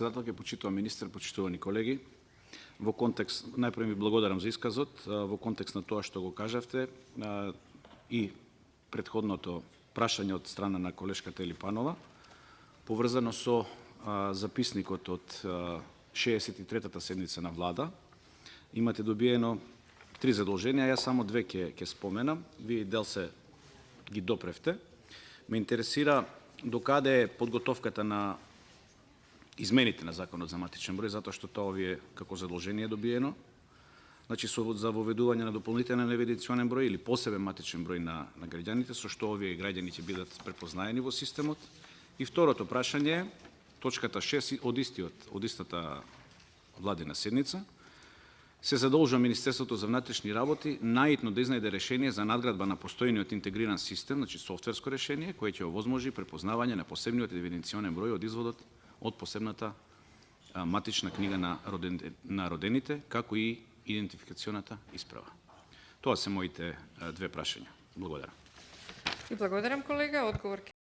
Председател, почитуван министер, почитувани колеги, во контекст, најпрво ви благодарам за исказот, во контекст на тоа што го кажавте и претходното прашање од страна на колешката Елипанова, поврзано со записникот од 63-та седница на влада, имате добиено 3 задолженија, јас само 2 ќе споменам, вие дел се ги допревте. Ме интересира докаде е подготовката на измените на Законот за матичен број, затоа што тоа ви е како задолжение добиено. Значи, за воведување на дополнителен евиденционен број или посебен матичен број на граѓаните, со што овие граѓани ќе бидат препознаени во системот. И второто прашање е, точката 6 од истата владина седница, се задолжува Министерството за внатрешни работи најитно да изнајде решение за надградба на постојниот интегриран систем, значи софтверско решение, кое ќе овозможи препознавање на посебниот евиденционен број од изводот од посебната матична книга на родените, како и идентификационата исправа. Тоа се моите 2 прашања. Благодарам. И благодарам, колега. Одговор